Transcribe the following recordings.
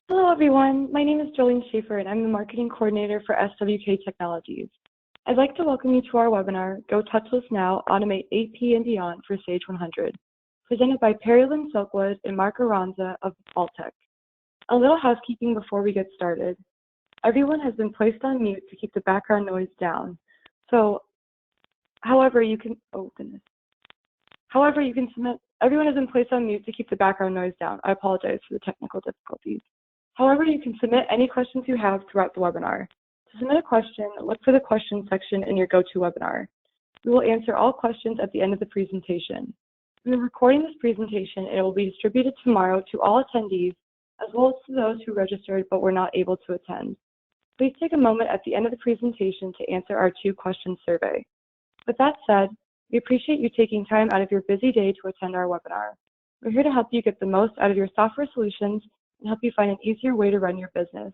Hello, everyone. My name is Jolene Schaefer, and I'm the Marketing Coordinator for SWK Technologies. I'd like to welcome you to our webinar, Go Touchless Now, Automate AP and Beyond for Sage 100, presented by Perry-Lynn Silkwood and Mark Aranza of Altech. A little housekeeping before we get started. Everyone has been placed on mute to keep the background noise down. Everyone has been placed on mute to keep the background noise down. I apologize for the technical difficulties. However, you can submit any questions you have throughout the webinar. To submit a question, look for the questions section in your GoToWebinar. We will answer all questions at the end of the presentation. We are recording this presentation and it will be distributed tomorrow to all attendees, as well as to those who registered but were not able to attend. Please take a moment at the end of the presentation to answer our 2-question survey. With that said, we appreciate you taking time out of your busy day to attend our webinar. We're here to help you get the most out of your software solutions and help you find an easier way to run your business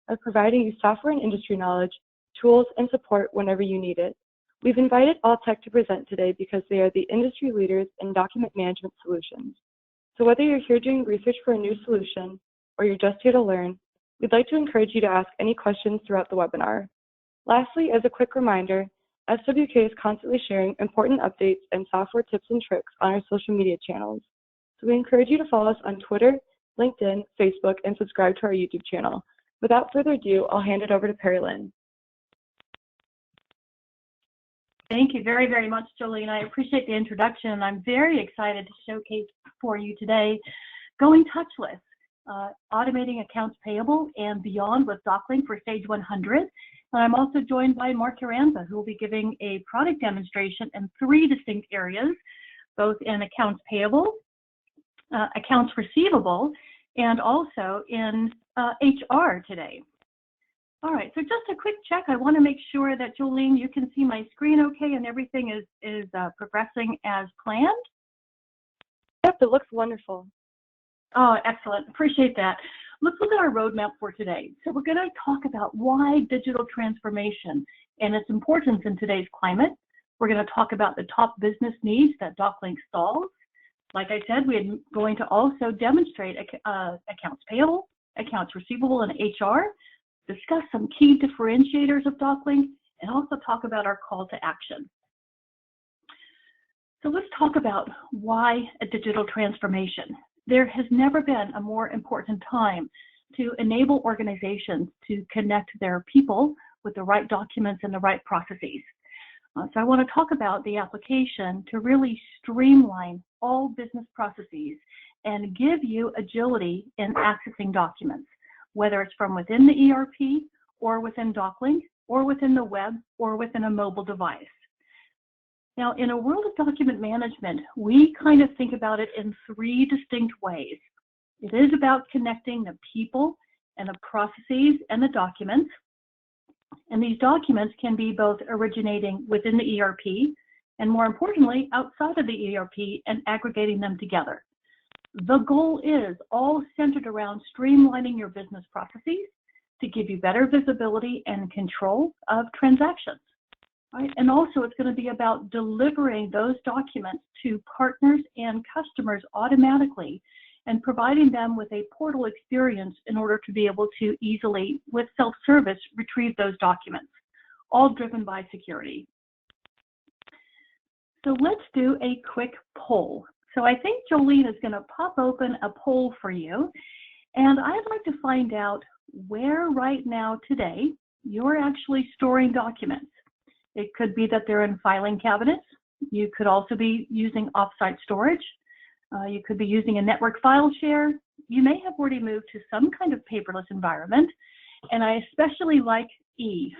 by providing you software and industry knowledge, tools, and support whenever you need it. We've invited Altech to present today because they are the industry leaders in document management solutions. So whether you're here doing research for a new solution or you're just here to learn, we'd like to encourage you to ask any questions throughout the webinar. Lastly, as a quick reminder, SWK is constantly sharing important updates and software tips and tricks on our social media channels. So we encourage you to follow us on Twitter, LinkedIn, Facebook, and subscribe to our YouTube channel. Without further ado, I'll hand it over to Perry-Lynn. Thank you very, very much, Jolene. I appreciate the introduction. I'm very excited to showcase for you today Going Touchless, Automating Accounts Payable and Beyond with DocLink for Sage 100. And I'm also joined by Mark Aranza, who will be giving a product demonstration in 3 distinct areas, both in accounts payable, accounts receivable, and also in HR today. All right, so just a quick check. I want to make sure that, Jolene, you can see my screen okay and everything is progressing as planned? Yep, it looks wonderful. Oh, excellent. Appreciate that. Let's look at our roadmap for today. So we're going to talk about why digital transformation and its importance in today's climate. We're going to talk about the top business needs that DocLink solves. Like I said, we're going to also demonstrate accounts payable, accounts receivable, and HR, discuss some key differentiators of DocLink, and also talk about our call to action. So let's talk about why a digital transformation. There has never been a more important time to enable organizations to connect their people with the right documents and the right processes. So I want to talk about the application to really streamline all business processes and give you agility in accessing documents, whether it's from within the ERP or within DocLink or within the web or within a mobile device. Now, in a world of document management, we kind of think about it in 3 distinct ways. It is about connecting the people and the processes and the documents. And these documents can be both originating within the ERP and, more importantly, outside of the ERP and aggregating them together. The goal is all centered around streamlining your business processes to give you better visibility and control of transactions. Right? And also it's going to be about delivering those documents to partners and customers automatically and providing them with a portal experience in order to be able to easily, with self-service, retrieve those documents, all driven by security. So let's do a quick poll. So I think Jolene is going to pop open a poll for you, and I'd like to find out where right now today you're actually storing documents. It could be that they're in filing cabinets. You could also be using offsite storage. You could be using a network file share. You may have already moved to some kind of paperless environment. And I especially like E.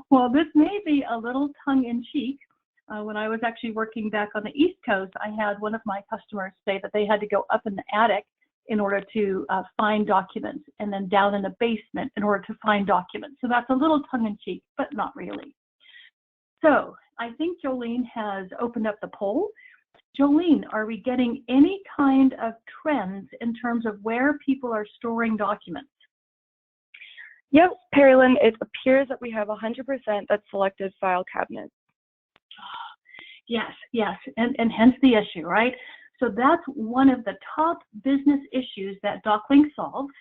Well, this may be a little tongue-in-cheek. When I was actually working back on the East Coast, I had one of my customers say that they had to go up in the attic in order to find documents, and then down in the basement in order to find documents. So that's a little tongue-in-cheek, but not really. So I think Jolene has opened up the poll. Jolene, are we getting any kind of trends in terms of where people are storing documents? Yep, Perry-Lynn, it appears that we have 100% that selected file cabinets. Yes, yes, and hence the issue, right? So that's one of the top business issues that DocLink solves.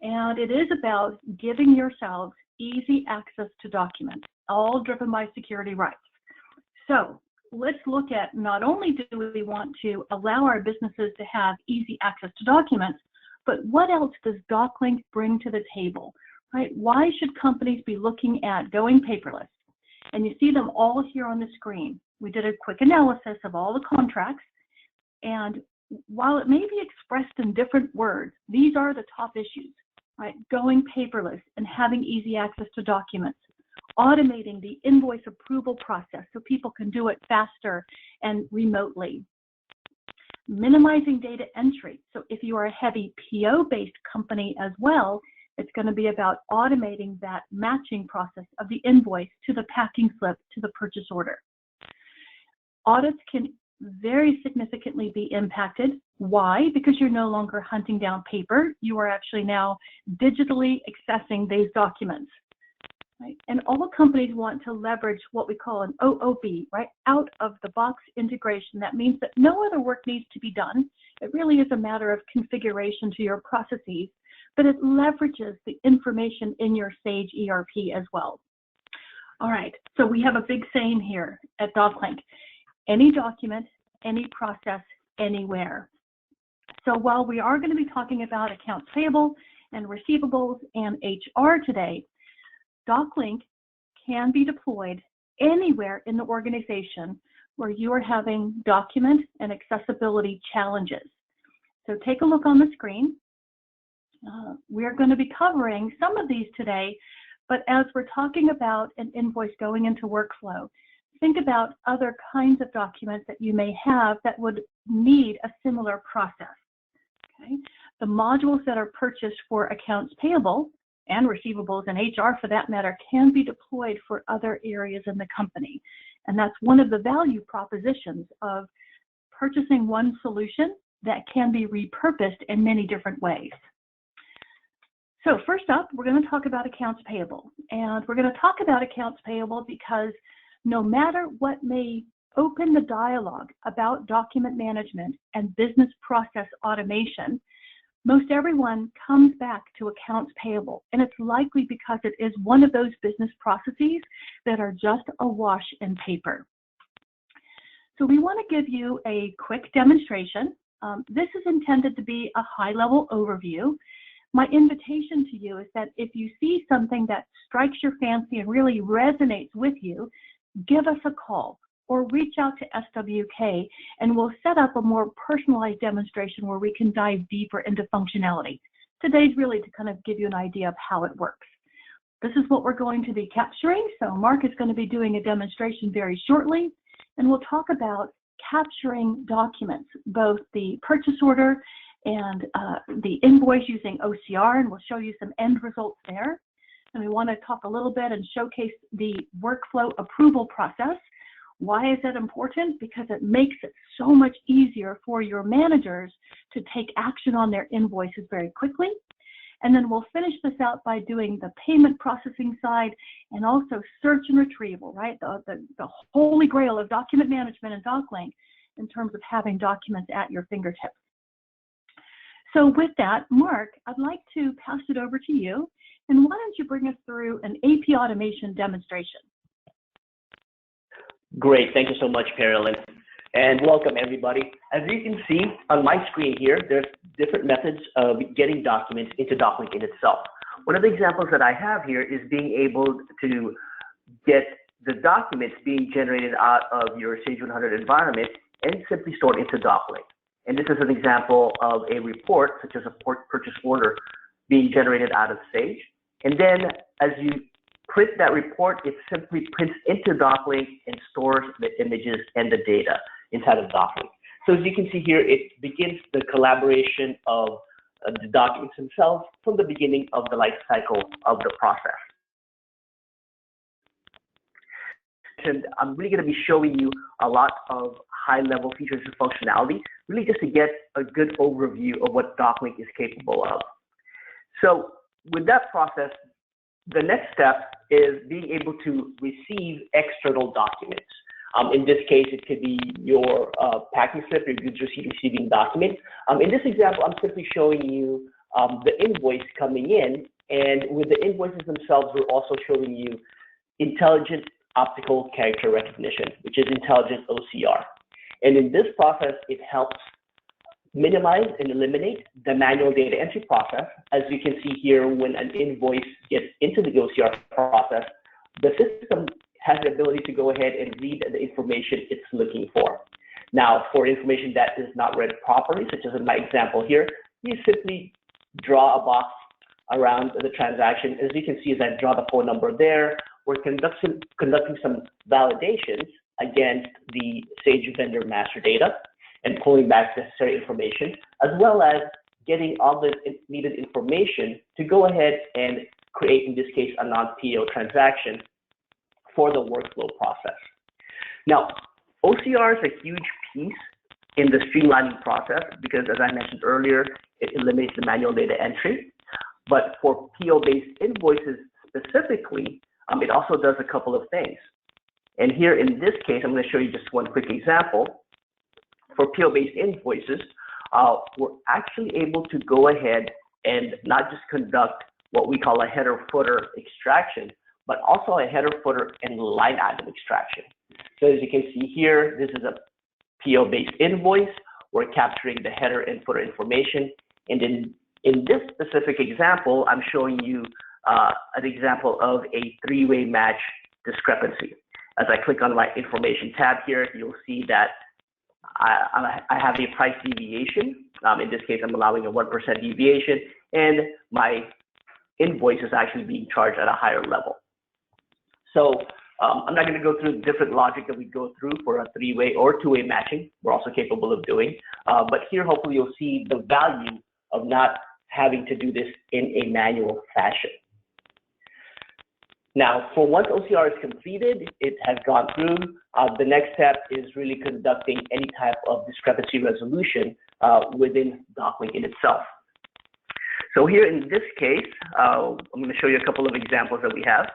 And it is about giving yourselves easy access to documents, all driven by security rights. So let's look at, not only do we want to allow our businesses to have easy access to documents, but what else does DocLink bring to the table, right? Why should companies be looking at going paperless? And you see them all here on the screen. We did a quick analysis of all the contracts, and while it may be expressed in different words, these are the top issues, right? Going paperless and having easy access to documents, automating the invoice approval process so people can do it faster and remotely, minimizing data entry. So if you are a heavy PO-based company as well, it's going to be about automating that matching process of the invoice to the packing slip to the purchase order. Audits can very significantly be impacted. Why? Because you're no longer hunting down paper. You are actually now digitally accessing these documents. Right? And all companies want to leverage what we call an OOB, right? Out of the box integration. That means that no other work needs to be done. It really is a matter of configuration to your processes, but it leverages the information in your Sage ERP as well. All right, so we have a big saying here at DocLink: any document, any process, anywhere. So while we are going to be talking about accounts payable and receivables and HR today, DocLink can be deployed anywhere in the organization where you are having document and accessibility challenges. So take a look on the screen. We're going to be covering some of these today, but as we're talking about an invoice going into workflow, think about other kinds of documents that you may have that would need a similar process. Okay? The modules that are purchased for accounts payable and receivables and HR for that matter can be deployed for other areas in the company. And that's one of the value propositions of purchasing one solution that can be repurposed in many different ways. So first up, we're going to talk about accounts payable. And we're going to talk about accounts payable because no matter what may open the dialogue about document management and business process automation, most everyone comes back to accounts payable, and it's likely because it is one of those business processes that are just awash in paper. So we want to give you a quick demonstration. This is intended to be a high-level overview. My invitation to you is that if you see something that strikes your fancy and really resonates with you, give us a call or reach out to SWK, and we'll set up a more personalized demonstration where we can dive deeper into functionality. Today's really to kind of give you an idea of how it works. This is what we're going to be capturing. So Mark is going to be doing a demonstration very shortly, and we'll talk about capturing documents, both the purchase order and the invoice using OCR, and we'll show you some end results there. And we want to talk a little bit and showcase the workflow approval process. Why is that important? Because it makes it so much easier for your managers to take action on their invoices very quickly. And then we'll finish this out by doing the payment processing side and also search and retrieval, right? The holy grail of document management and DocLink in terms of having documents at your fingertips. So with that, Mark, I'd like to pass it over to you. And why don't you bring us through an AP automation demonstration? Great, thank you so much, Carolyn. And welcome everybody. As you can see on my screen here, there's different methods of getting documents into DocLink in itself. One of the examples that I have here is being able to get the documents being generated out of your Sage 100 environment and simply stored into DocLink. And this is an example of a report, such as a purchase order, being generated out of Sage. And then as you print that report, it simply prints into DocLink and stores the images and the data inside of DocLink. So as you can see here, it begins the collaboration of the documents themselves from the beginning of the life cycle of the process. And I'm really going to be showing you a lot of high-level features and functionality, really just to get a good overview of what DocLink is capable of. So with that process, the next step is being able to receive external documents. In this case, it could be your packing slip, your goods receiving document. In this example, I'm simply showing you the invoice coming in, and with the invoices themselves, we're also showing you intelligent optical character recognition, which is intelligent OCR. And in this process, it helps minimize and eliminate the manual data entry process. As you can see here, when an invoice gets into the OCR process, the system has the ability to go ahead and read the information it's looking for. Now, for information that is not read properly, such as in my example here, you simply draw a box around the transaction. As you can see, as I draw the phone number there, we're conducting some validations against the Sage vendor master data and pulling back necessary information, as well as getting all the needed information to go ahead and create, in this case, a non-PO transaction for the workflow process. Now, OCR is a huge piece in the streamlining process because, as I mentioned earlier, it eliminates the manual data entry. But for PO-based invoices specifically, it also does a couple of things. And here in this case, I'm going to show you just one quick example. For PO-based invoices, we're actually able to go ahead and not just conduct what we call a header-footer extraction, but also a header-footer and line item extraction. So as you can see here, this is a PO-based invoice. We're capturing the header and footer information. And in this specific example, I'm showing you an example of a three-way match discrepancy. As I click on my information tab here, you'll see that I have a price deviation. In this case, I'm allowing a 1% deviation, and my invoice is actually being charged at a higher level. So I'm not going to go through the different logic that we go through for a three-way or two-way matching. We're also capable of doing. But here, hopefully, you'll see the value of not having to do this in a manual fashion. Now, for once OCR is completed, it has gone through. The next step is really conducting any type of discrepancy resolution within DocLink in itself. So here in this case, I'm going to show you a couple of examples that we have.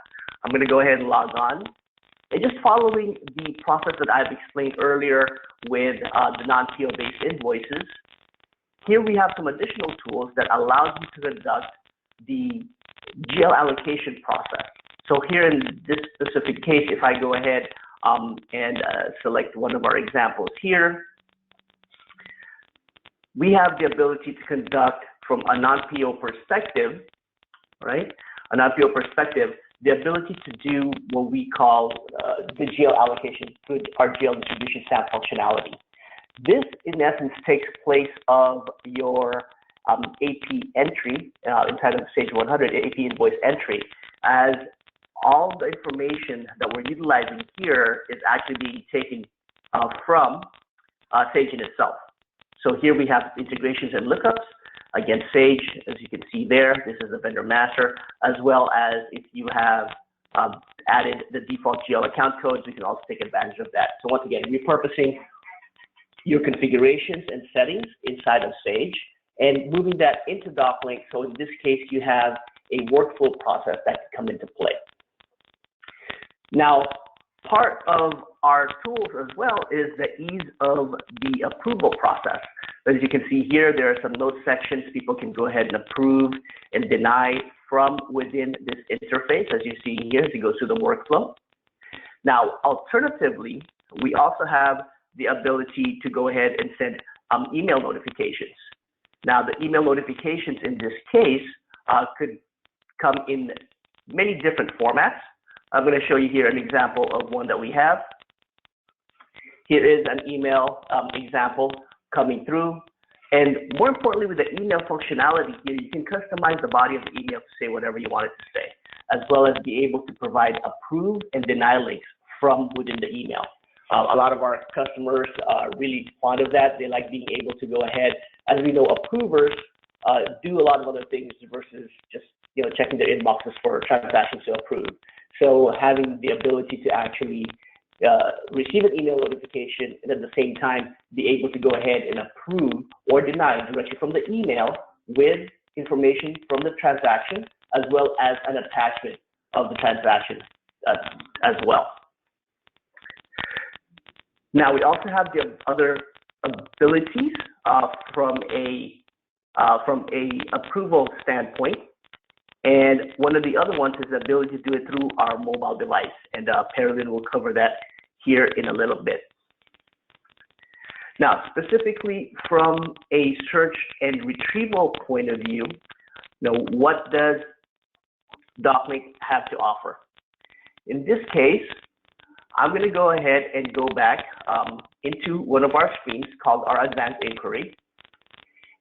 I'm going to go ahead and log on. And just following the process that I've explained earlier with the non-PO-based invoices, here we have some additional tools that allows you to conduct the GL allocation process. So here in this specific case, if I go ahead and select one of our examples here, we have the ability to conduct from a non-PO perspective, right? A non-PO perspective, the ability to do what we call the GL allocation through our GL distribution stamp functionality. This, in essence, takes place of your AP entry inside of Sage 100, AP invoice entry, as all the information that we're utilizing here is actually being taken from Sage in itself. So here we have integrations and lookups. Again, Sage, as you can see there, this is the vendor master, as well as if you have added the default GL account codes, we can also take advantage of that. So once again, repurposing your configurations and settings inside of Sage and moving that into DocLink. So in this case, you have a workflow process that can come into play. Now, part of our tools as well is the ease of the approval process. As you can see here, there are some note sections people can go ahead and approve and deny from within this interface, as you see here, as you go through the workflow. Now, alternatively, we also have the ability to go ahead and send email notifications. Now, the email notifications in this case could come in many different formats. I'm going to show you here an example of one that we have. Here is an email example coming through. And more importantly, with the email functionality here, you can customize the body of the email to say whatever you want it to say, as well as be able to provide approve and deny links from within the email. A lot of our customers are really fond of that. They like being able to go ahead. As we know, approvers do a lot of other things versus just checking their inboxes for transactions to approve. So having the ability to actually receive an email notification and at the same time be able to go ahead and approve or deny directly from the email with information from the transaction, as well as an attachment of the transaction as well. Now, we also have the other abilities from a from a approval standpoint. And one of the other ones is the ability to do it through our mobile device. And Perilyn will cover that here in a little bit. Now, specifically from a search and retrieval point of view, what does DocLink have to offer? In this case, I'm going to go ahead and go back into one of our screens called our Advanced Inquiry.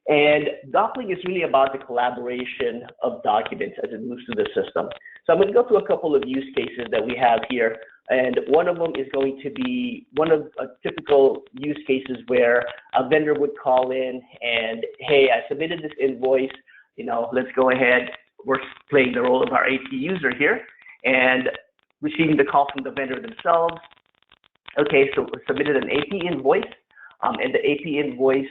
And DocLink is really about the collaboration of documents as it moves through the system. So I'm going to go through a couple of use cases that we have here. And one of them is going to be one of typical use cases where a vendor would call in and, hey, I submitted this invoice. Let's go ahead. We're playing the role of our AP user here and receiving the call from the vendor themselves. Okay, so submitted an AP invoice, and the AP invoice,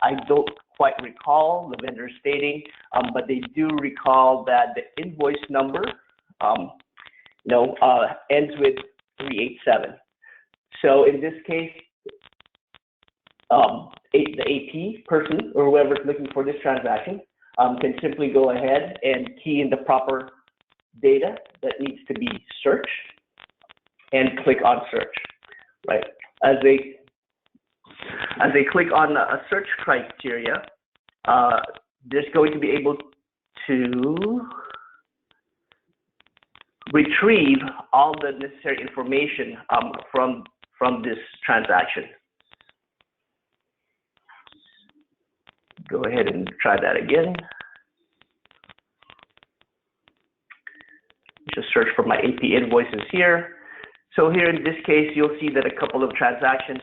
I don't quite recall the vendor stating, but they do recall that the invoice number, ends with 387. So in this case, the AP person or whoever is looking for this transaction can simply go ahead and key in the proper data that needs to be searched and click on search, right? As they click on a search criteria, they're going to be able to retrieve all the necessary information from this transaction. Go ahead and try that again. Just search for my AP invoices here. So here in this case, you'll see that a couple of transactions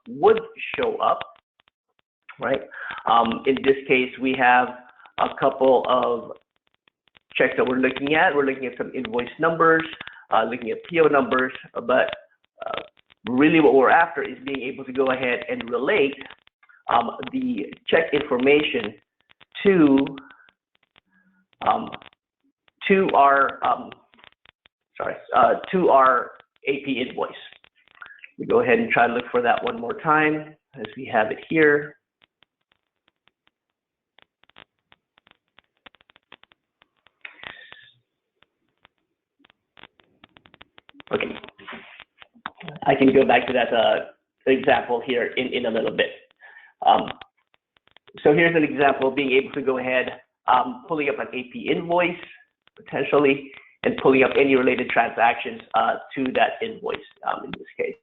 would show up, right? In this case, we have a couple of checks that we're looking at. We're looking at some invoice numbers, looking at PO numbers, but really what we're after is being able to go ahead and relate the check information to our AP invoice. We go ahead and try to look for that one more time as we have it here. Okay, I can go back to that example here in a little bit. So here's an example of being able to go ahead, pulling up an AP invoice, potentially, and pulling up any related transactions to that invoice in this case.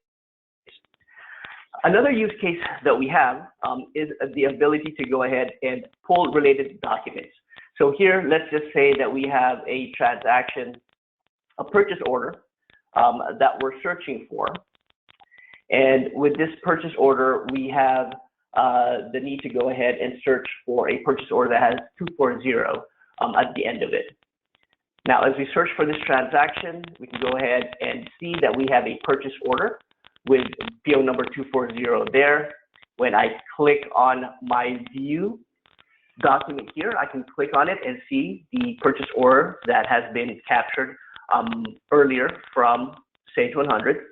Another use case that we have is the ability to go ahead and pull related documents. So here, let's just say that we have a transaction, a purchase order that we're searching for. And with this purchase order, we have the need to go ahead and search for a purchase order that has 240 at the end of it. Now, as we search for this transaction, we can go ahead and see that we have a purchase order with PO number 240 there. When I click on my view document here, I can click on it and see the purchase order that has been captured earlier from Sage 100.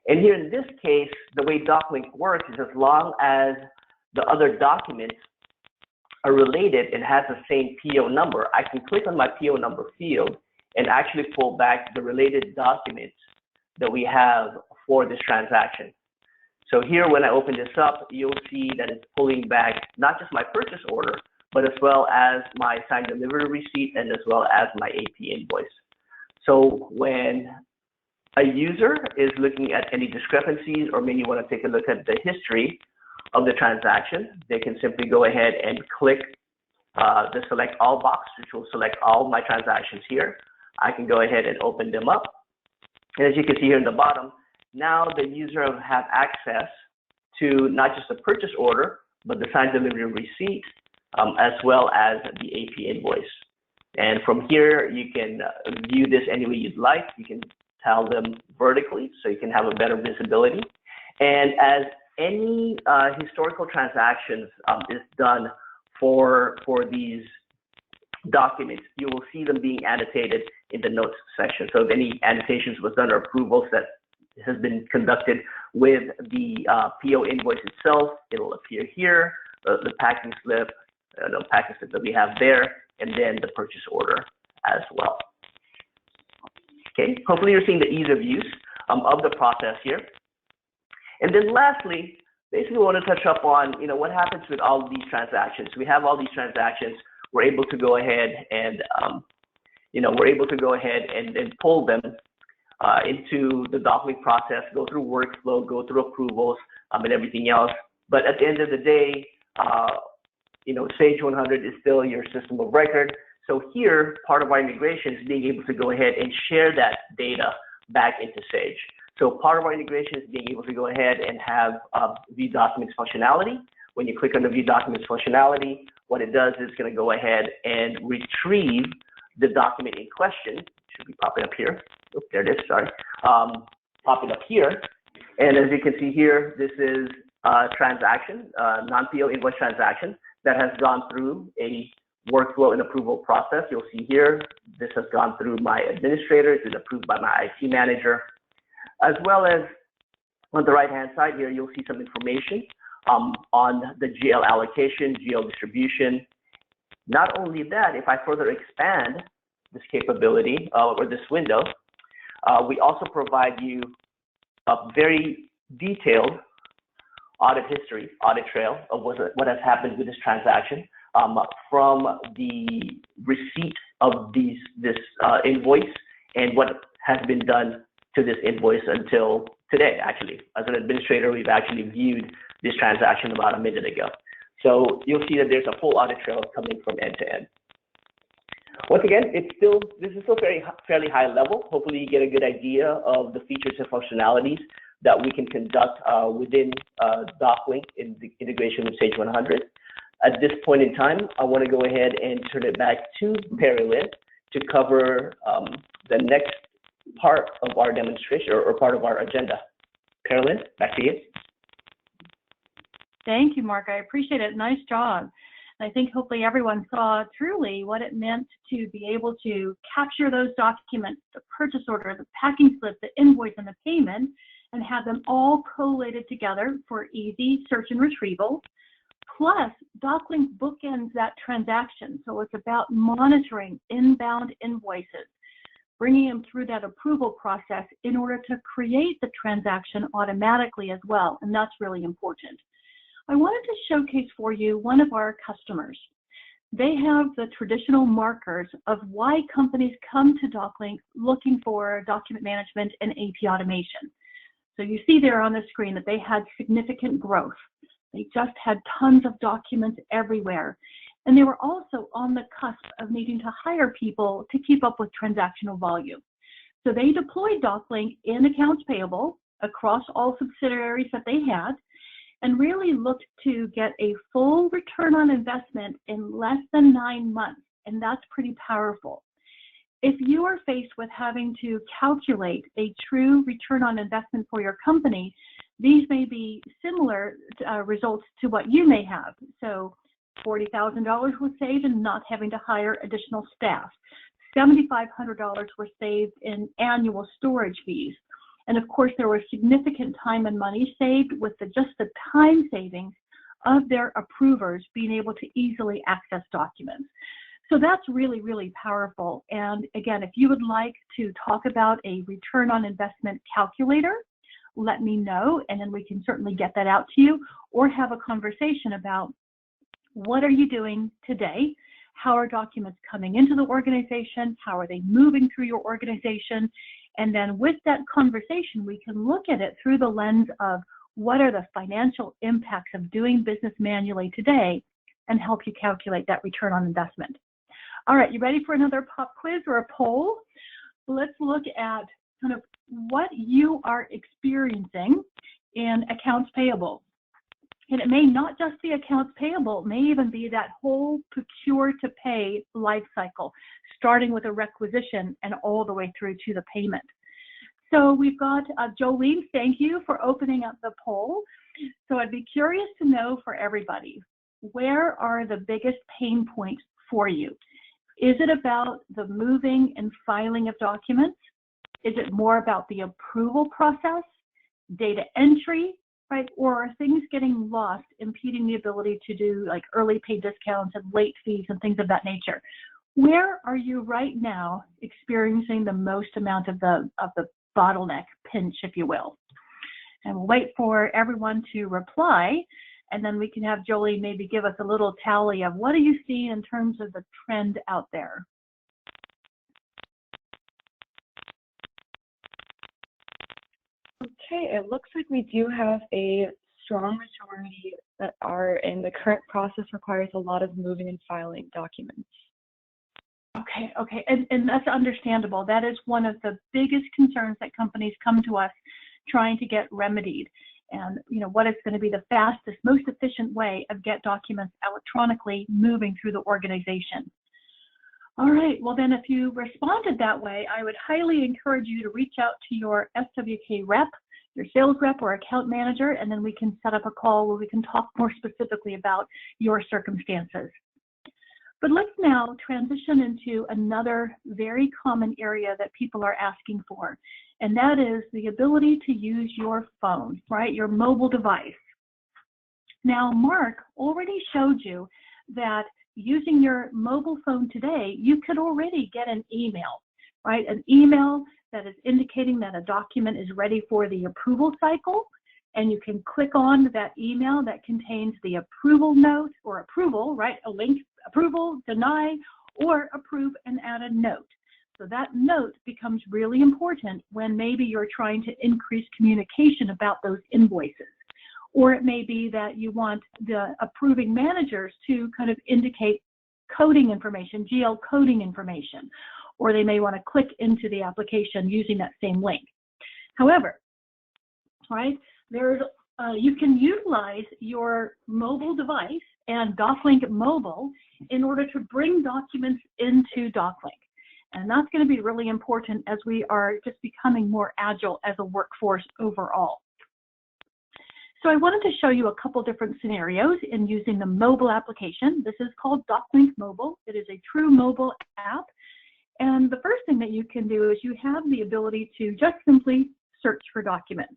And here in this case, the way DocLink works is as long as the other documents are related and has the same PO number, I can click on my PO number field and actually pull back the related documents that we have for this transaction. So here, when I open this up, you'll see that it's pulling back not just my purchase order, but as well as my signed delivery receipt and as well as my AP invoice. So when a user is looking at any discrepancies or maybe want to take a look at the history of the transaction, they can simply go ahead and click the select all box, which will select all my transactions here. I can go ahead and open them up. And as you can see here in the bottom, now the user will have access to not just the purchase order, but the signed delivery receipt, as well as the AP invoice. And from here, you can view this any way you'd like. You can tell them vertically, so you can have a better visibility. And as any historical transactions is done for these documents, you will see them being annotated in the notes section. So if any annotations was done or approvals that has been conducted with the PO invoice itself, it'll appear here. The packing slip package that we have there, and then the purchase order as well. Okay, hopefully you're seeing the ease of use of the process here. And then lastly, basically we want to touch up on, what happens with all these transactions. We have all these transactions. We're able to go ahead and, pull them into the DocLink process, go through workflow, go through approvals, and everything else. But at the end of the day, Sage 100 is still your system of record. So here, part of our integration is being able to go ahead and share that data back into Sage. So part of our integration is being able to go ahead and have View Documents functionality. When you click on the View Documents functionality, what it does is going to go ahead and retrieve the document in question. It should be popping up here. Oh, there it is, sorry. Popping up here. And as you can see here, this is a transaction, non-PO invoice transaction that has gone through a workflow and approval process. You'll see here, this has gone through my administrator, it's been approved by my IT manager, as well as on the right-hand side here, you'll see some information on the GL allocation, GL distribution. Not only that, if I further expand this capability or this window, we also provide you a very detailed audit history, audit trail of what has happened with this transaction from the receipt of this invoice and what has been done to this invoice until today, actually. As an administrator, we've actually viewed this transaction about a minute ago. So you'll see that there's a full audit trail coming from end to end. Once again, this is still fairly high level. Hopefully you get a good idea of the features and functionalities that we can conduct within DocLink in the integration with Sage 100. At this point in time, I want to go ahead and turn it back to Perilyn to cover the next part of our demonstration or part of our agenda. Perilyn, back to you. Thank you, Mark. I appreciate it. Nice job. I think hopefully everyone saw truly what it meant to be able to capture those documents, the purchase order, the packing slip, the invoice, and the payment, and have them all collated together for easy search and retrieval. Plus, DocLink bookends that transaction. So it's about monitoring inbound invoices, bringing them through that approval process in order to create the transaction automatically as well. And that's really important. I wanted to showcase for you one of our customers. They have the traditional markers of why companies come to DocLink looking for document management and AP automation. So you see there on the screen that they had significant growth. They just had tons of documents everywhere. And they were also on the cusp of needing to hire people to keep up with transactional volume. So they deployed DocLink in accounts payable across all subsidiaries that they had, and really looked to get a full return on investment in less than 9 months, and that's pretty powerful. If you are faced with having to calculate a true return on investment for your company, these may be similar results to what you may have. So $40,000 was saved in not having to hire additional staff. $7,500 were saved in annual storage fees. And of course, there was significant time and money saved with just the time savings of their approvers being able to easily access documents. So that's really, really powerful. And again, if you would like to talk about a return on investment calculator, let me know, and then we can certainly get that out to you, or have a conversation about what are you doing today? How are documents coming into the organization? How are they moving through your organization? And then with that conversation, we can look at it through the lens of what are the financial impacts of doing business manually today, and help you calculate that return on investment. All right, you ready for another pop quiz or a poll? Let's look at kind of what you are experiencing in accounts payable. And it may not just be accounts payable, it may even be that whole procure to pay life cycle, starting with a requisition and all the way through to the payment. So we've got Jolene, thank you for opening up the poll. So I'd be curious to know for everybody, where are the biggest pain points for you? Is it about the moving and filing of documents? Is it more about the approval process, data entry, right? Or are things getting lost, impeding the ability to do like early pay discounts and late fees and things of that nature? Where are you right now experiencing the most amount of the bottleneck pinch, if you will? And we'll wait for everyone to reply, and then we can have Jolie maybe give us a little tally of what do you see in terms of the trend out there. Okay, it looks like we do have a strong majority that are in the current process requires a lot of moving and filing documents. Okay, and that's understandable. That is one of the biggest concerns that companies come to us trying to get remedied. And what is going to be the fastest, most efficient way of get documents electronically moving through the organization. All right, well then if you responded that way, I would highly encourage you to reach out to your SWK rep, your sales rep or account manager, and then we can set up a call where we can talk more specifically about your circumstances. But let's now transition into another very common area that people are asking for, and that is the ability to use your phone, right, your mobile device. Now, Mark already showed you that using your mobile phone today, you could already get an email, right, an email that is indicating that a document is ready for the approval cycle, and you can click on that email that contains the approval note or approval, right, a link, approval, deny, or approve and add a note. So that note becomes really important when maybe you're trying to increase communication about those invoices. Or it may be that you want the approving managers to kind of indicate coding information, GL coding information, or they may want to click into the application using that same link. However, right, you can utilize your mobile device and DocLink Mobile in order to bring documents into DocLink. And that's going to be really important as we are just becoming more agile as a workforce overall. So I wanted to show you a couple different scenarios in using the mobile application. This is called DocLink Mobile. It is a true mobile app. And the first thing that you can do is you have the ability to just simply search for documents.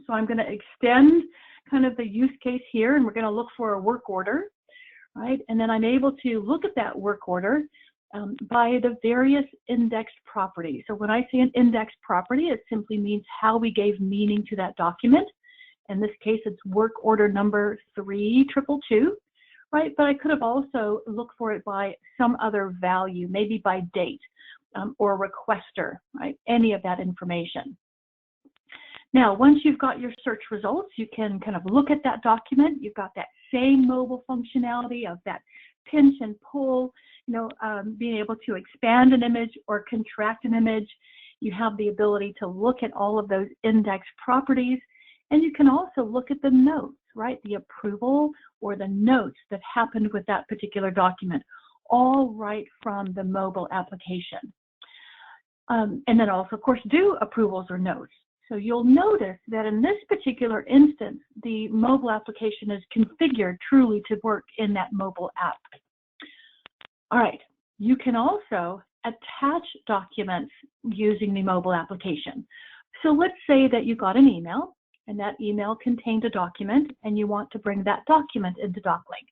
So I'm going to extend kind of the use case here, and we're going to look for a work order, right? And then I'm able to look at that work order by the various indexed properties. So when I say an indexed property, it simply means how we gave meaning to that document. In this case, it's work order number 3222, right? But I could have also looked for it by some other value, maybe by date or requester, right? Any of that information. Now, once you've got your search results, you can kind of look at that document. You've got that same mobile functionality of that pinch and pull, being able to expand an image or contract an image. You have the ability to look at all of those index properties, and you can also look at the notes, right? The approval or the notes that happened with that particular document, all right from the mobile application. And then also, of course, do approvals or notes. So you'll notice that in this particular instance, the mobile application is configured truly to work in that mobile app. All right, you can also attach documents using the mobile application. So let's say that you got an email, and that email contained a document, and you want to bring that document into DocLink.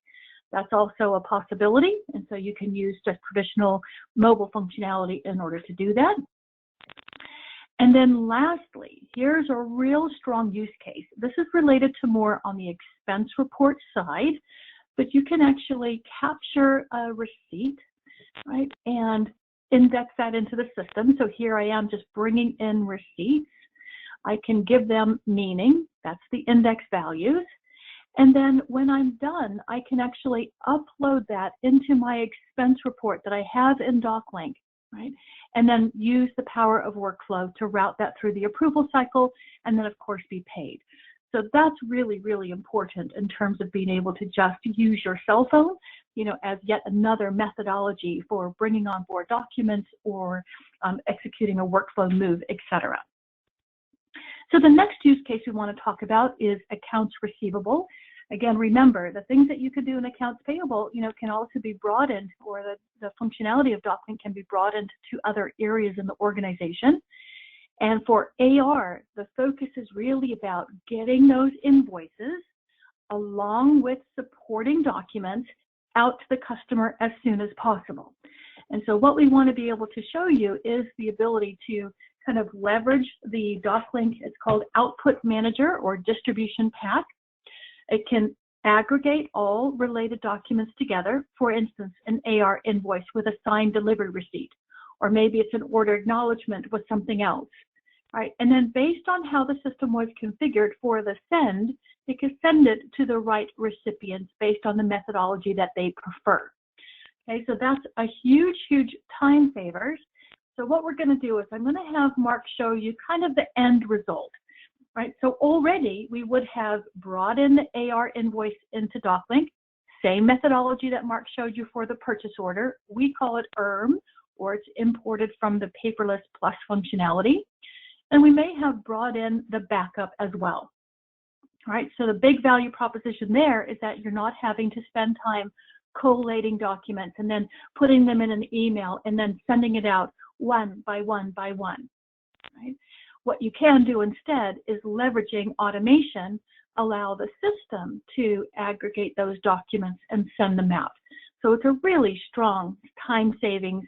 That's also a possibility, and so you can use just traditional mobile functionality in order to do that. And then lastly, here's a real strong use case. This is related to more on the expense report side, but you can actually capture a receipt, right, and index that into the system. So here I am just bringing in receipts. I can give them meaning, that's the index values. And then when I'm done, I can actually upload that into my expense report that I have in DocLink, right? And then use the power of workflow to route that through the approval cycle and then of course be paid. So that's really, really important in terms of being able to just use your cell phone, as yet another methodology for bringing on board documents or executing a workflow move, etc. So the next use case we want to talk about is accounts receivable. Again, remember, the things that you could do in accounts payable, can also be broadened, or the functionality of DocLink can be broadened to other areas in the organization. And for AR, the focus is really about getting those invoices along with supporting documents out to the customer as soon as possible. And so what we want to be able to show you is the ability to kind of leverage the DocLink. It's called Output Manager or Distribution Path. It can aggregate all related documents together, for instance, an AR invoice with a signed delivery receipt, or maybe it's an order acknowledgement with something else, right? And then based on how the system was configured for the send, it can send it to the right recipients based on the methodology that they prefer. Okay, so that's a huge, huge time savers. So what we're going to do is I'm going to have Mark show you kind of the end result, right? So already we would have brought in the AR invoice into DocLink, same methodology that Mark showed you for the purchase order. We call it or it's imported from the paperless plus functionality. And we may have brought in the backup as well. All right, so the big value proposition there is that you're not having to spend time collating documents and then putting them in an email and then sending it out one by one by one. Right? What you can do instead is leveraging automation, allow the system to aggregate those documents and send them out. So it's a really strong time savings.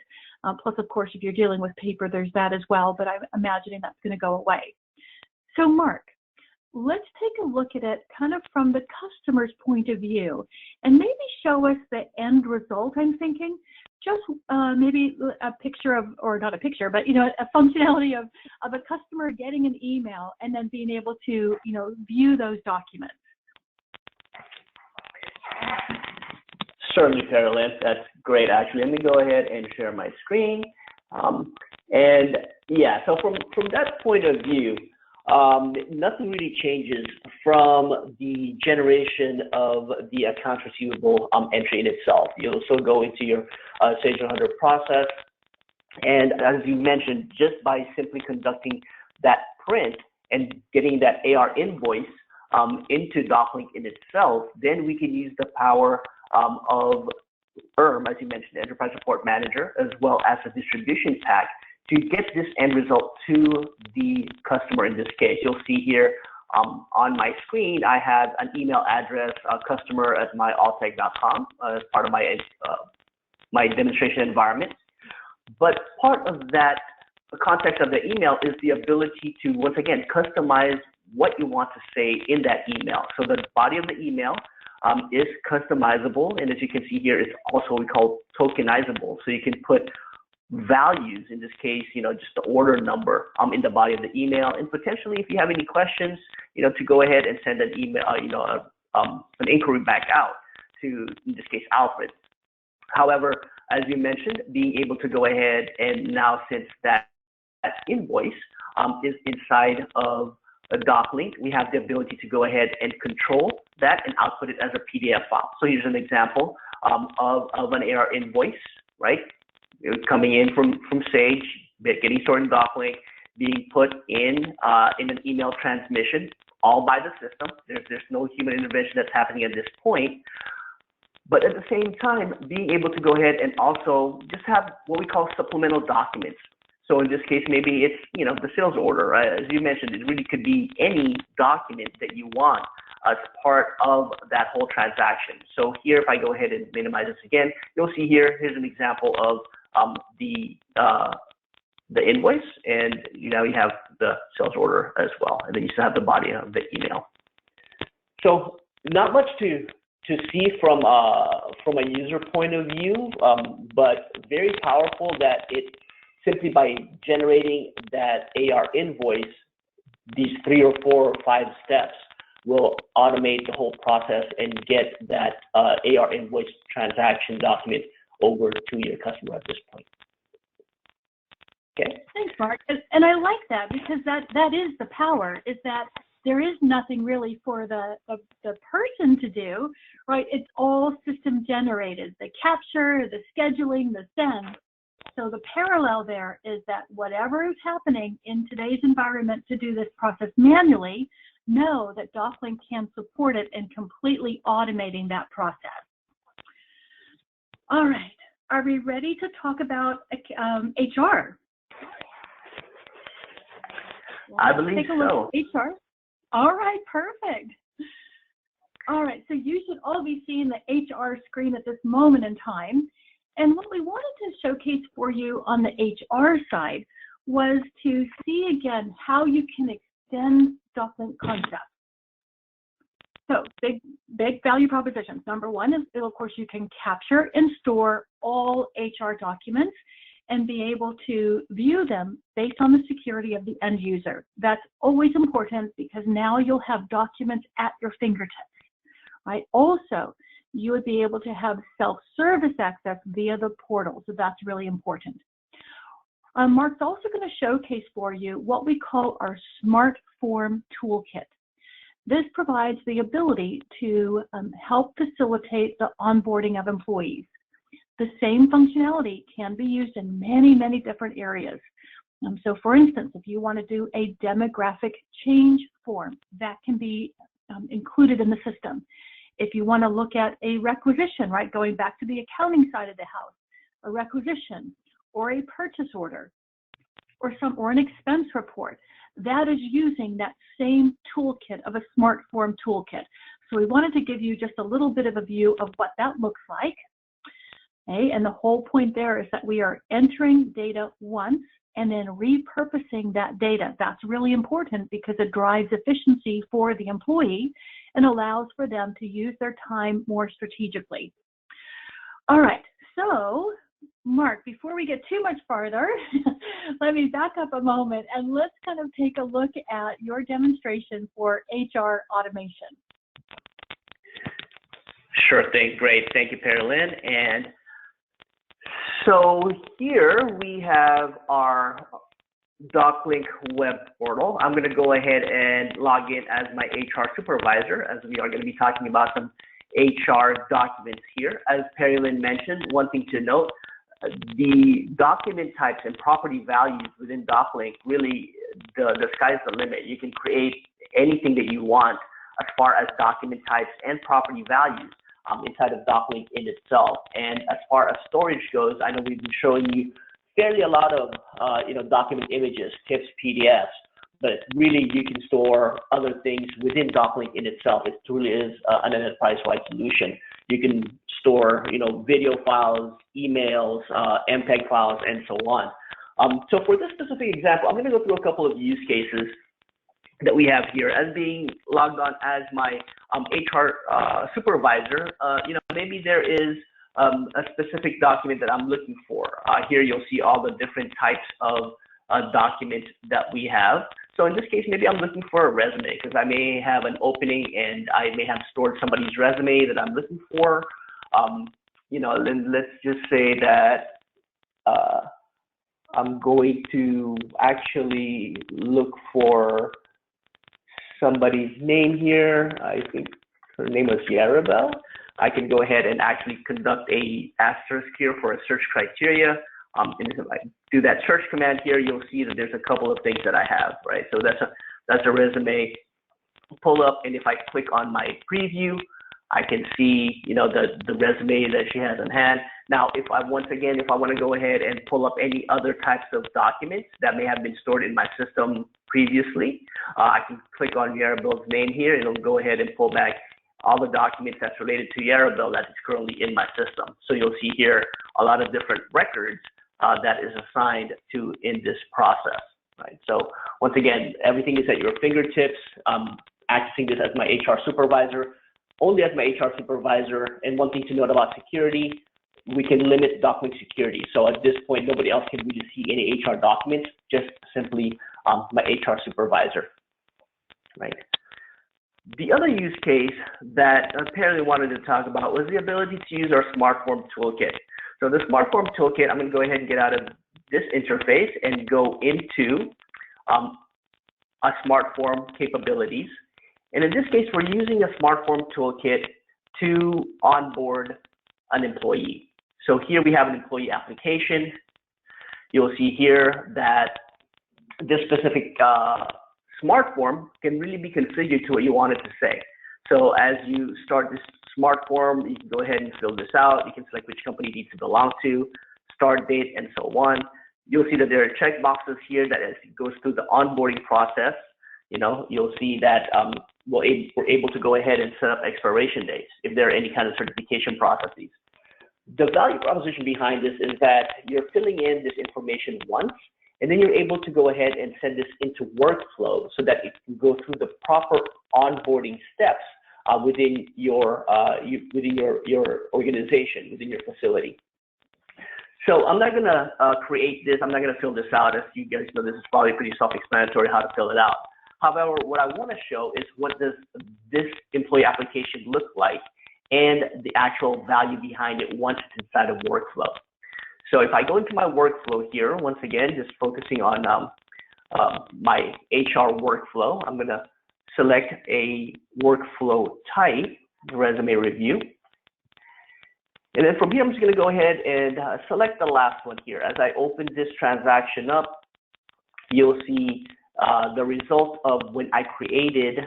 Plus, of course, if you're dealing with paper, there's that as well, but I'm imagining that's going to go away. So Mark, let's take a look at it kind of from the customer's point of view and maybe show us the end result. I'm thinking just maybe a picture of, or not a picture, but, you know, a functionality of a customer getting an email and then being able to, you know, view those documents. Certainly, Carolyn. That's great, actually. Let me go ahead and share my screen. And yeah, so from that point of view, nothing really changes from the generation of the accounts receivable entry in itself. You'll still go into your Sage-endorsed process. And as you mentioned, just by simply conducting that print and getting that AR invoice into DocLink in itself, then we can use the power of as you mentioned, the Enterprise Support Manager, as well as a distribution pack to get this end result to the customer in this case. You'll see here on my screen, I have an email address, customer@myalltech.com as part of my, my demonstration environment. But part of that, the context of the email is the ability to, once again, customize what you want to say in that email. So the body of the email is customizable, and as you can see here, it's also what we call tokenizable. So you can put values, in this case, you know, just the order number in the body of the email, and potentially, if you have any questions, you know, to go ahead and send an email, you know, an inquiry back out to, in this case, Alfred. However, as you mentioned, being able to go ahead and now, since that invoice is inside of a DocLink, we have the ability to go ahead and control that and output it as a PDF file. So here's an example of an AR invoice, right? It's coming in from Sage, getting stored in DocLink, being put in an email transmission, all by the system. There's no human intervention that's happening at this point. But at the same time, being able to go ahead and also just have what we call supplemental documents. So in this case, maybe it's, you know, the sales order, right? As you mentioned, it really could be any document that you want as part of that whole transaction. So here, if I go ahead and minimize this again, you'll see here's an example of the invoice, and now you have the sales order as well, and then you still have the body of the email. So not much to see from a user point of view, but very powerful that it simply by generating that AR invoice, these 3 or 4 or 5 steps will automate the whole process and get that AR invoice transaction document over to your customer at this point. Okay. Thanks, Mark. And I like that, because that is the power, is that there is nothing really for the person to do, right? It's all system generated, the capture, the scheduling, the send. So the parallel there is that whatever is happening in today's environment to do this process manually, know that DocLink can support it in completely automating that process. All right, are we ready to talk about HR? I believe take a look at HR. All right, perfect. All right, so you should all be seeing the HR screen at this moment in time. And what we wanted to showcase for you on the HR side was to see again how you can extend DocLink concepts. So big value propositions. Number one is, of course, you can capture and store all HR documents and be able to view them based on the security of the end user. That's always important because now you'll have documents at your fingertips, right? Also, you would be able to have self-service access via the portal, so that's really important. Mark's also going to showcase for you what we call our Smart Form Toolkit. This provides the ability to help facilitate the onboarding of employees. The same functionality can be used in many, many different areas. So for instance, if you want to do a demographic change form, that can be included in the system. If you want to look at a requisition, right, going back to the accounting side of the house, a requisition or a purchase order or an expense report, that is using that same toolkit of a Smart Form Toolkit. So we wanted to give you just a little bit of a view of what that looks like. Okay, and the whole point there is that we are entering data once and then repurposing that data. That's really important because it drives efficiency for the employee and allows for them to use their time more strategically. All right, so Mark, before we get too much farther, let me back up a moment and let's kind of take a look at your demonstration for HR automation. Sure thing, great. Thank you, Perilyn. And so here we have our DocLink web portal. I'm going to go ahead and log in as my HR supervisor, as we are going to be talking about some HR documents here. As Perilyn mentioned, one thing to note, the document types and property values within DocLink, really the sky's the limit. You can create anything that you want as far as document types and property values inside of DocLink in itself. And as far as storage goes, I know we've been showing you fairly a lot of document images, TIFFs, PDFs, but really you can store other things within DocLink in itself. It truly is an enterprise-wide solution. You can store, video files, emails, MPEG files, and so on. So for this specific example, I'm going to go through a couple of use cases that we have here. As being logged on as my HR supervisor, maybe there is a specific document that I'm looking for. Here you'll see all the different types of documents that we have. So in this case, maybe I'm looking for a resume because I may have an opening and I may have stored somebody's resume that I'm looking for. Then let's just say that I'm going to actually look for somebody's name here. I think her name was Yarabel. I can go ahead and actually conduct a asterisk here for a search criteria. And if I do that search command here, you'll see that there's a couple of things that I have, right? So that's a resume pull up, and if I click on my preview, I can see, the resume that she has on hand. Now, if I want to go ahead and pull up any other types of documents that may have been stored in my system previously, I can click on Yarabel's name here, and it'll go ahead and pull back all the documents that's related to Yarabel that is currently in my system. So you'll see here a lot of different records that is assigned to in this process, right? So once again, everything is at your fingertips. Accessing this as my HR supervisor, only as my HR supervisor. And one thing to note about security, we can limit DocLink security. So at this point, nobody else can really see any HR documents, just simply my HR supervisor, right? The other use case that apparently wanted to talk about was the ability to use our Smart Form Toolkit. So the Smart Form Toolkit, I'm going to go ahead and get out of this interface and go into a Smart Form capabilities. And in this case, we're using a Smart Form Toolkit to onboard an employee. So here we have an employee application. You'll see here that this specific Smart Form can really be configured to what you want it to say. So as you start this Smart Form, you can go ahead and fill this out. You can select which company it needs to belong to, start date, and so on. you'll see that there are check boxes here that as it goes through the onboarding process, you'll see that we're able to go ahead and set up expiration dates if there are any kind of certification processes. The value proposition behind this is that you're filling in this information once, and then you're able to go ahead and send this into workflow so that it can go through the proper onboarding steps within your organization, within your facility. So I'm not going to create this. I'm not going to fill this out. As you guys know, this is probably pretty self-explanatory how to fill it out. However, what I want to show is what does this employee application look like and the actual value behind it once it's inside of workflow. So if I go into my workflow here, once again, just focusing on my HR workflow, I'm going to select a workflow type, resume review. And then from here, I'm just going to go ahead and select the last one here. As I open this transaction up, you'll see the result of when I created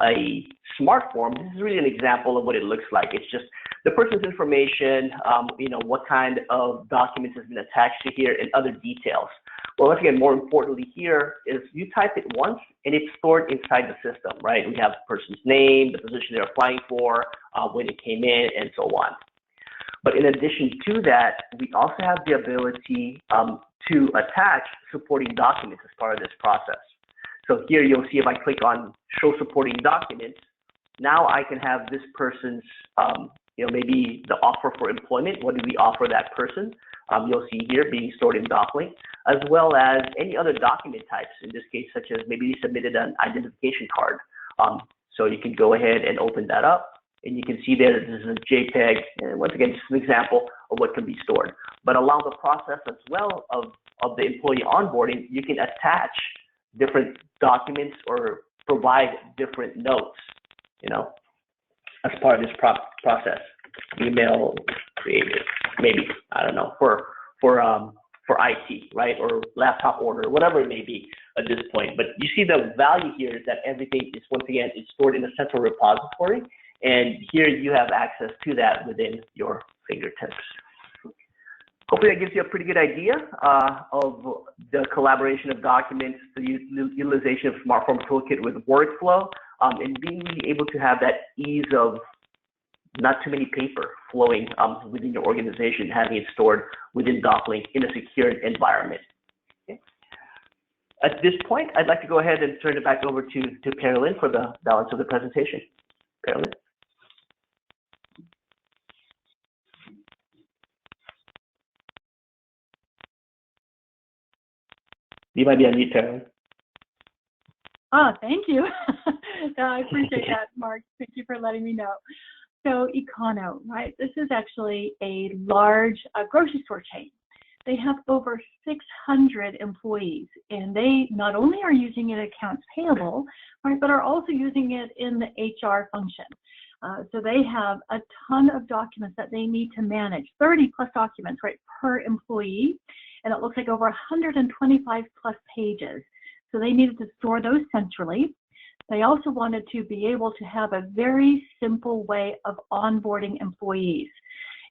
a smart form. This is really an example of what it looks like. It's just the person's information, what kind of documents has been attached to here, and other details. Well, once again, more importantly here is you type it once and it's stored inside the system, right? We have the person's name, the position they're applying for, when it came in, and so on. But in addition to that, we also have the ability to attach supporting documents as part of this process. So here you'll see if I click on show supporting documents, now I can have this person's, maybe the offer for employment. What do we offer that person? You'll see here being stored in DocLink, as well as any other document types, in this case, such as maybe you submitted an identification card. So you can go ahead and open that up, and you can see there this is a JPEG, and once again, just an example of what can be stored. But along the process as well of the employee onboarding, you can attach different documents or provide different notes, as part of this process. Email created, maybe, I don't know, for IT, right, or laptop order, whatever it may be at this point. But you see the value here is that everything is, once again, it's stored in a central repository, and here you have access to that within your fingertips. Hopefully that gives you a pretty good idea of the collaboration of documents, the utilization of SmartForm Toolkit with workflow, and being really able to have that ease of not too many paper flowing within your organization, having it stored within DocLink in a secured environment. Okay. At this point, I'd like to go ahead and turn it back over to Carolyn for the balance of the presentation. Carolyn? You might be on mute, Carolyn. Thank you. I appreciate that, Mark. Thank you for letting me know. So Econo, right? This is actually a large grocery store chain. They have over 600 employees, and they not only are using it in accounts payable, right, but are also using it in the HR function. So they have a ton of documents that they need to manage, 30 plus documents, right, per employee. And it looks like over 125 plus pages. So they needed to store those centrally. They also wanted to be able to have a very simple way of onboarding employees.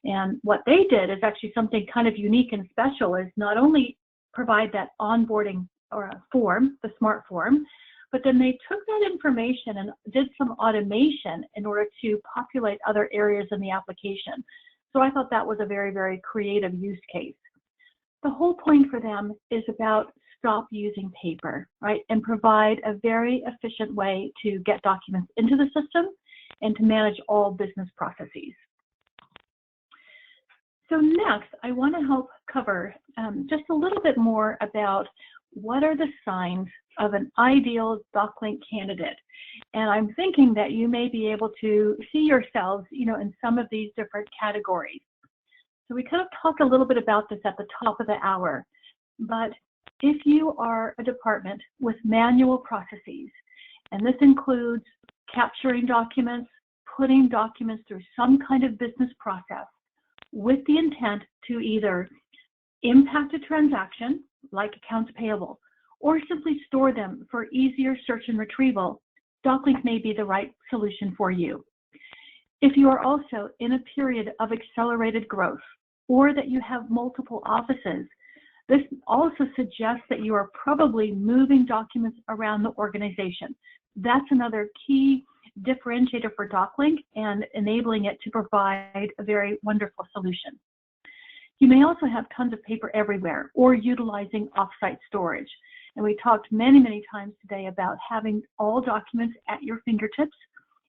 And what they did is actually something kind of unique and special, is not only provide that onboarding or form, the smart form, but then they took that information and did some automation in order to populate other areas in the application. So I thought that was a very, very creative use case. The whole point for them is about stop using paper, right, and provide a very efficient way to get documents into the system and to manage all business processes. So next, I want to help cover just a little bit more about what are the signs of an ideal DocLink candidate. And I'm thinking that you may be able to see yourselves, in some of these different categories. So we kind of talked a little bit about this at the top of the hour, but if you are a department with manual processes, and this includes capturing documents, putting documents through some kind of business process with the intent to either impact a transaction, like accounts payable, or simply store them for easier search and retrieval, DocLink may be the right solution for you. If you are also in a period of accelerated growth, or that you have multiple offices, This also suggests that you are probably moving documents around the organization. That's another key differentiator for DocLink and enabling it to provide a very wonderful solution. You may also have tons of paper everywhere or utilizing offsite storage. And we talked many, many times today about having all documents at your fingertips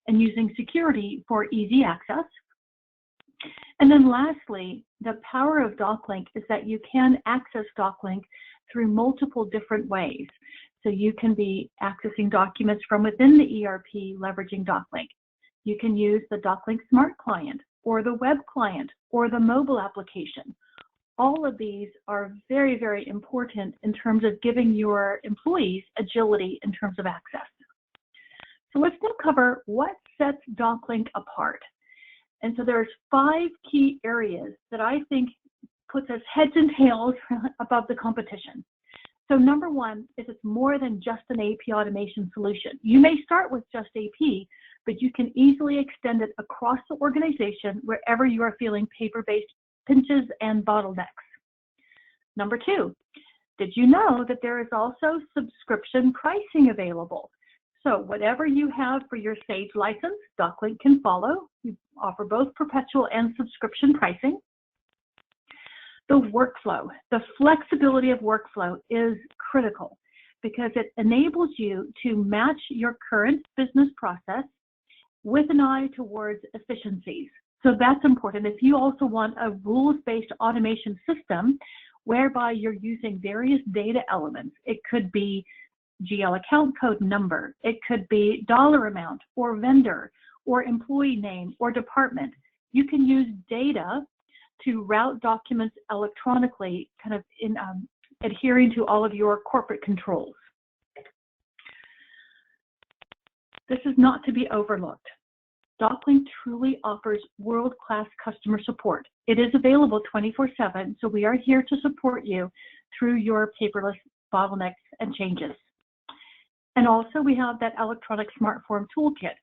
and using security for easy access. And then lastly, the power of DocLink is that you can access DocLink through multiple different ways. So you can be accessing documents from within the ERP leveraging DocLink. You can use the DocLink Smart Client or the web client or the mobile application. All of these are very, very important in terms of giving your employees agility in terms of access. So let's now cover what sets DocLink apart. And so there's 5 key areas that I think puts us heads and tails above the competition. So number 1 is it's more than just an AP automation solution. You may start with just AP, but you can easily extend it across the organization wherever you are feeling paper-based pinches and bottlenecks. Number 2, did you know that there is also subscription pricing available? So whatever you have for your Sage license, DocLink can follow. We offer both perpetual and subscription pricing. The workflow, the flexibility of workflow is critical because it enables you to match your current business process with an eye towards efficiencies. So that's important. If you also want a rules-based automation system whereby you're using various data elements, it could be GL account code number, it could be dollar amount or vendor or employee name or department. You can use data to route documents electronically, kind of in adhering to all of your corporate controls. This is not to be overlooked. DocLink truly offers world-class customer support. It is available 24/7, so we are here to support you through your paperless bottlenecks and changes. And also we have that electronic smart form toolkit.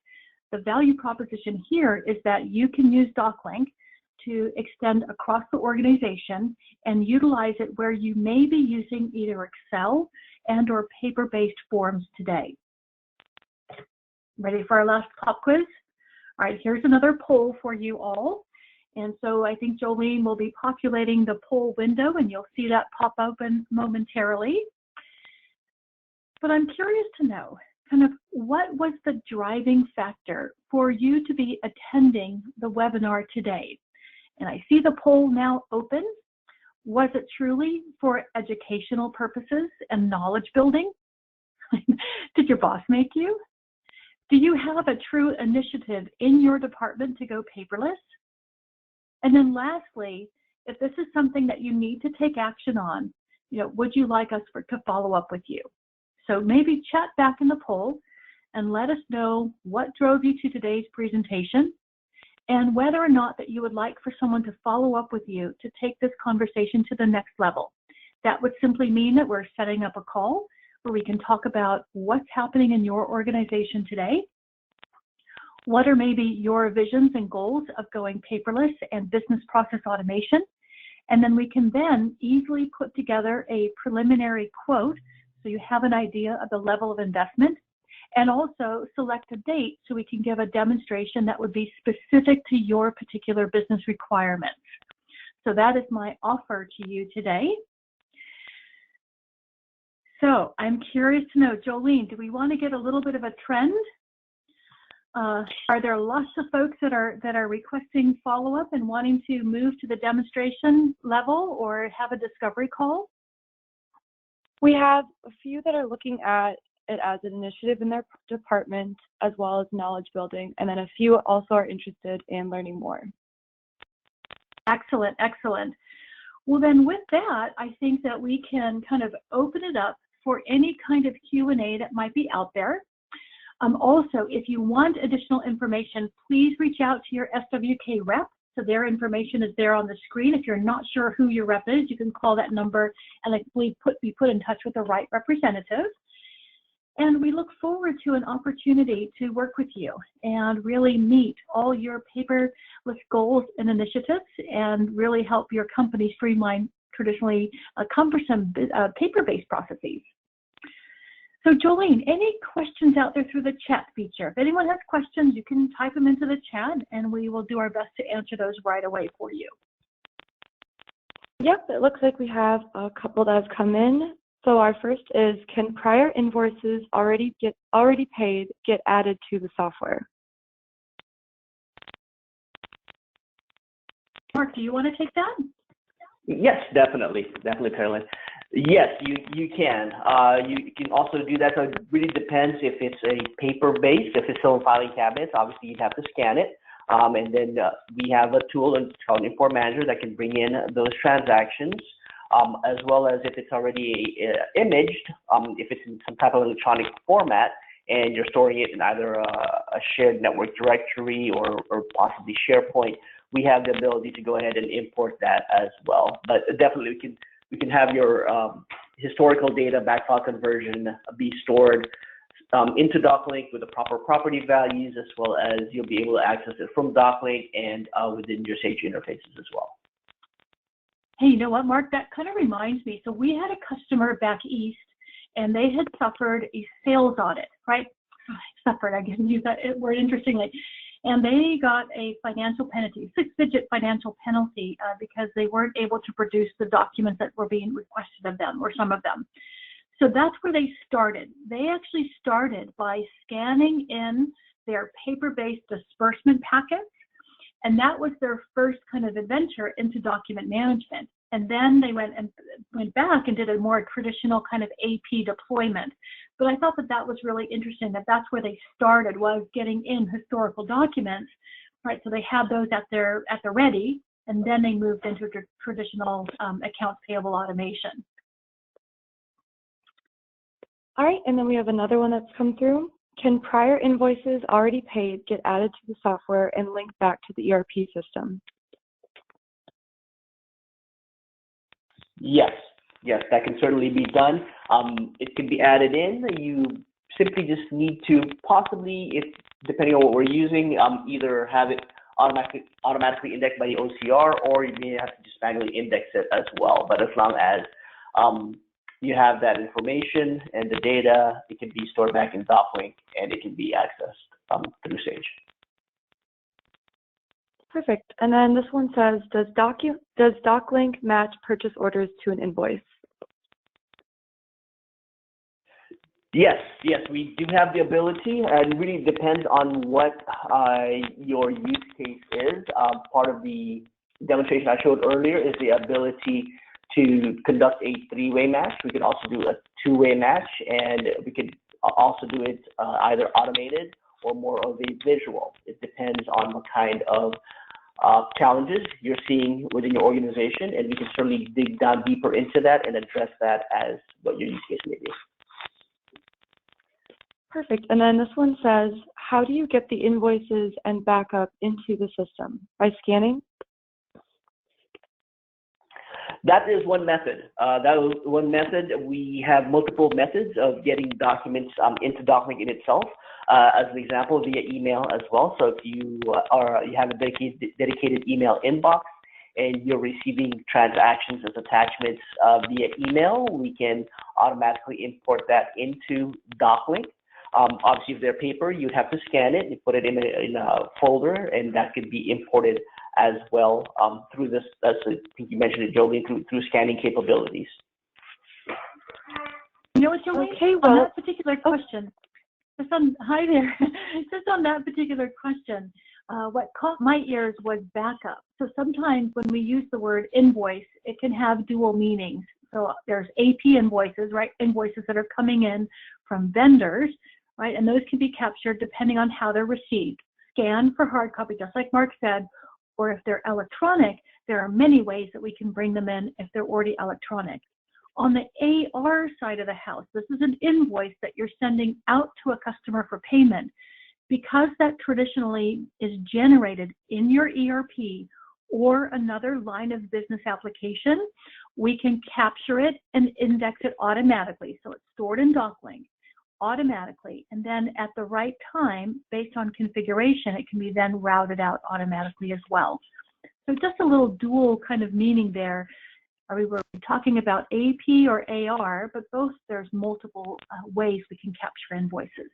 The value proposition here is that you can use DocLink to extend across the organization and utilize it where you may be using either Excel and or paper-based forms today. Ready for our last pop quiz? All right, here's another poll for you all. And so I think Jolene will be populating the poll window and you'll see that pop open momentarily. But I'm curious to know, kind of what was the driving factor for you to be attending the webinar today? And I see the poll now open. Was it truly for educational purposes and knowledge building? Did your boss make you? Do you have a true initiative in your department to go paperless? And then lastly, if this is something that you need to take action on, would you like us to follow up with you? So maybe chat back in the poll and let us know what drove you to today's presentation and whether or not that you would like for someone to follow up with you to take this conversation to the next level. That would simply mean that we're setting up a call where we can talk about what's happening in your organization today, what are maybe your visions and goals of going paperless and business process automation, and then we can then easily put together a preliminary quote so you have an idea of the level of investment, and also select a date so we can give a demonstration that would be specific to your particular business requirements. So that is my offer to you today. So I'm curious to know, Jolene, do we want to get a little bit of a trend? Are there lots of folks that are requesting follow-up and wanting to move to the demonstration level or have a discovery call? We have a few that are looking at it as an initiative in their department as well as knowledge building, and then a few also are interested in learning more. Excellent, excellent. Well then with that, I think that we can kind of open it up for any kind of Q&A that might be out there. Also, if you want additional information, please reach out to your SWK rep. So their information is there on the screen. If you're not sure who your rep is, you can call that number and be put in touch with the right representative. And we look forward to an opportunity to work with you and really meet all your paperless goals and initiatives and really help your company streamline traditionally cumbersome paper-based processes. So Jolene, any questions out there through the chat feature? If anyone has questions, you can type them into the chat and we will do our best to answer those right away for you. Yep, it looks like we have a couple that have come in. So our first is, can prior invoices already paid get added to the software? Mark, do you want to take that? Yes, definitely, Carolyn. Yes, you can. You can also do that. So it really depends if it's a paper-based. If it's still in filing cabinets, obviously you'd have to scan it. And then we have a tool, it's called Import Manager, that can bring in those transactions, as well as if it's already imaged, if it's in some type of electronic format, and you're storing it in either a shared network directory or possibly SharePoint, we have the ability to go ahead and import that as well. But definitely we can have your historical data backfile conversion be stored into DocLink with the proper property values, as well as you'll be able to access it from DocLink and within your Sage interfaces as well. Hey, you know what, Mark? That kind of reminds me. So we had a customer back east, and they had suffered a sales audit, right? Suffered, I can use that word interestingly. And they got a financial penalty, 6-digit financial penalty, because they weren't able to produce the documents that were being requested of them, or some of them. So that's where they started. They actually started by scanning in their paper-based disbursement packets, and that was their first kind of adventure into document management. And then they went back and did a more traditional kind of AP deployment. But I thought that was really interesting, that that's where they started, was getting in historical documents, right? So they had those at their ready, and then they moved into traditional accounts payable automation. All right, and then we have another one that's come through. Can prior invoices already paid get added to the software and linked back to the ERP system? Yes, that can certainly be done. It can be added in. You simply just need to possibly, if depending on what we're using, either have it automatically indexed by the OCR, or you may have to just manually index it as well. But as long as you have that information and the data, it can be stored back in DocLink and it can be accessed through Sage. Perfect. And then this one says, does DocLink match purchase orders to an invoice? Yes, we do have the ability, and it really depends on what your use case is. Part of the demonstration I showed earlier is the ability to conduct a 3-way match. We could also do a 2-way match, and we could also do it either automated or more of a visual. It depends on what kind of challenges you're seeing within your organization, and we can certainly dig down deeper into that and address that as what your use case may be. Perfect. And then this one says, how do you get the invoices and backup into the system? By scanning? That is one method. We have multiple methods of getting documents into DocLink in itself. As an example, via email as well. So if you have a dedicated email inbox and you're receiving transactions as attachments via email, we can automatically import that into DocLink. Obviously, if they're paper, you'd have to scan it and put it in a folder, and that could be imported as well through this, as I think you mentioned it, Jolene, through scanning capabilities. You know what, Jolene? Okay, well, on that particular question, hi there. Just on that particular question, what caught my ears was backup. So sometimes when we use the word invoice, it can have dual meanings. So there's AP invoices, right? Invoices that are coming in from vendors, right? And those can be captured depending on how they're received. Scan for hard copy, just like Mark said, or if they're electronic, there are many ways that we can bring them in if they're already electronic. On the AR side of the house, this is an invoice that you're sending out to a customer for payment. Because that traditionally is generated in your ERP or another line of business application, we can capture it and index it automatically. So it's stored in DocLink automatically, and then at the right time, based on configuration, it can be then routed out automatically as well. So just a little dual kind of meaning there. Are we talking about AP or AR? But both, there's multiple ways we can capture invoices.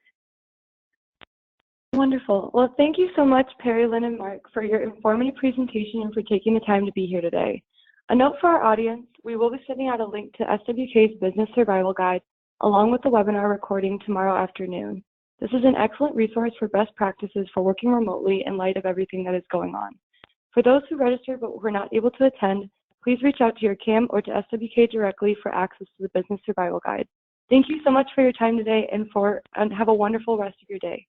Wonderful. Well, thank you so much, Perry, Lynn, and Mark, for your informative presentation and for taking the time to be here today. A note for our audience, we will be sending out a link to SWK's Business Survival Guide along with the webinar recording tomorrow afternoon. This is an excellent resource for best practices for working remotely in light of everything that is going on. For those who registered but were not able to attend, please reach out to your CAM or to SWK directly for access to the Business Survival Guide. Thank you so much for your time today and have a wonderful rest of your day.